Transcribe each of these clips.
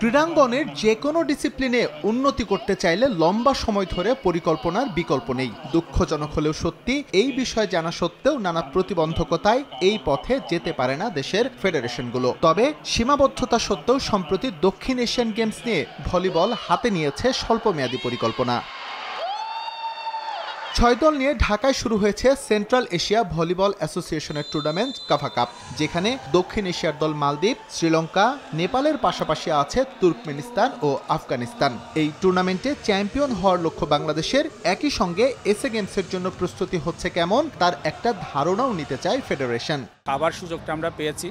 ক্রীড়াঙ্গনের যে কোনো ডিসিপ্লিনে উন্নতি করতে চাইলে লম্বা সময় ধরে পরিকল্পনার বিকল্প নেই। দুঃখজনক হলেও সত্যি, এই বিষয়ে জানা সত্ত্বেও নানা প্রতিবন্ধকতায় এই পথে যেতে পারে না দেশের ফেডারেশনগুলো। তবে সীমাবদ্ধতা সত্ত্বেও সম্প্রতি দক্ষিণ এশিয়ান গেমস নিয়ে ভলিবল হাতে নিয়েছে স্বল্পমেয়াদী পরিকল্পনা। 6 দল নিয়ে ঢাকায় শুরু হয়েছে সেন্ট্রাল এশিয়া ভলিবল অ্যাসোসিয়েশনের টুর্নামেন্ট কাফা কাপ, যেখানে দক্ষিণ এশিয়ার দল মালদ্বীপ, শ্রীলঙ্কা, নেপালের পাশাপাশি আছে তুর্কমেনিস্তান ও আফগানিস্তান। এই টুর্নামেন্টে চ্যাম্পিয়ন হওয়ার লক্ষ্য বাংলাদেশের। একই সঙ্গে এসএ গেমসের জন্য প্রস্তুতি হচ্ছে কেমন তার একটা ধারণাও নিতে চায় ফেডারেশন। আবার সুযোগটা আমরা পেয়েছি,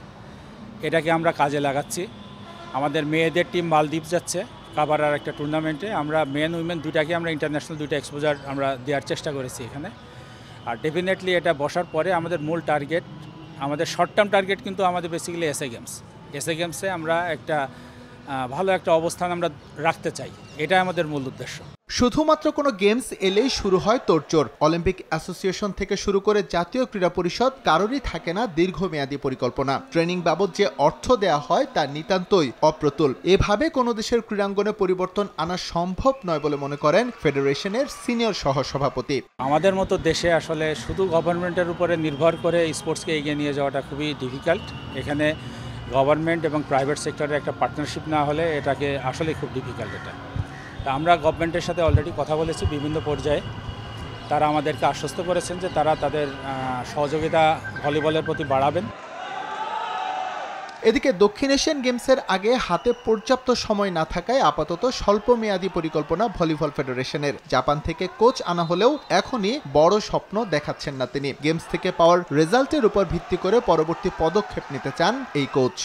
এটাকে আমরা কাজে লাগাচ্ছি। আমাদের মেয়েদের টিম মালদ্বীপ যাচ্ছে কাবারার একটা টুর্নামেন্টে। আমরা মেন উইমেন দুইটাকে আমরা ইন্টারন্যাশনাল দুইটা এক্সপোজার আমরা দেওয়ার চেষ্টা করেছি এখানে। আর ডেফিনেটলি এটা বসার পরে আমাদের মূল টার্গেট, আমাদের শর্ট টার্ম টার্গেট কিন্তু আমাদের বেসিক্যালি এসএ গেমস। এসএ গেমসে আমরা একটা ভালো একটা অবস্থান আমরা রাখতে চাই, এটাই আমাদের মূল উদ্দেশ্য। শুধুমাত্র কোনো গেমস এলেই শুরু হয় তোড়জোড়। অলিম্পিক অ্যাসোসিয়েশন থেকে শুরু করে জাতীয় ক্রীড়া পরিষদ কারোরই থাকে না দীর্ঘমেয়াদী পরিকল্পনা। ট্রেনিং বাবদ যে অর্থ দেয়া হয় তা নিতান্তই অপ্রতুল। এভাবে কোনো দেশের ক্রীড়াঙ্গনে পরিবর্তন আনা সম্ভব নয় বলে মনে করেন ফেডারেশনের সিনিয়র সহসভাপতি। আমাদের মতো দেশে আসলে শুধু গভর্নমেন্টের উপরে নির্ভর করে স্পোর্টসকে এগিয়ে নিয়ে যাওয়াটা খুবই ডিফিকাল্ট। এখানে গভর্নমেন্ট এবং প্রাইভেট সেক্টরের একটা পার্টনারশিপ না হলে এটাকে আসলে খুব ডিফিকাল্ট। এটা আমরা গভর্নমেন্টের সাথে অলরেডি কথা বলেছি বিভিন্ন পর্যায়ে। তারা আমাদেরকে আশ্বস্ত করেছেন যে তারা তাদের সহযোগিতা ভলিবলের প্রতি বাড়াবেন। এদিকে দক্ষিণ এশিয়ান গেমসের আগে হাতে পর্যাপ্ত সময় না থাকায় আপাতত স্বল্পমেয়াদী পরিকল্পনা ভলিবল ফেডারেশনের। জাপান থেকে কোচ আনা হলেও এখনই বড় স্বপ্ন দেখাচ্ছেন না তিনি। গেমস থেকে পাওয়ার রেজাল্টের উপর ভিত্তি করে পরবর্তী পদক্ষেপ নিতে চান এই কোচ।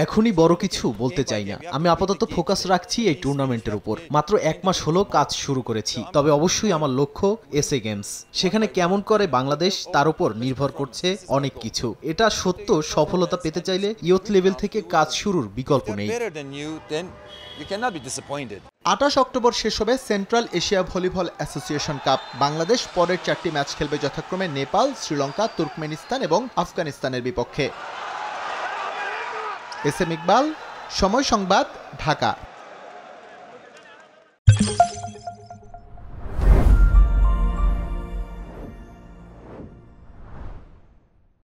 এখনই বড় কিছু বলতে চাই না। আমি আপাতত ফোকাস রাখছি এই টুর্নামেন্টের উপর। মাত্র 1 মাস হলো কাজ শুরু করেছি, তবে অবশ্যই আমার লক্ষ্য এসএ গেমস। সেখানে কেমন করে বাংলাদেশ তার উপর নির্ভর করছে অনেক কিছু। এটা সত্য, সফলতা পেতে চাইলে ইয়ুথ লেভেল থেকে কাজ শুরুর বিকল্প নেই। 28 অক্টোবর শেষ হবে central Asia volleyball association cup. Bangladesh পরের 4টি ম্যাচ খেলবে যথাক্রমে নেপাল, শ্রীলঙ্কা, তুর্কমেনিস্তান এবং আফগানিস্তানের বিপক্ষে। এস এম ইকবাল, সময় সংবাদ, ঢাকা।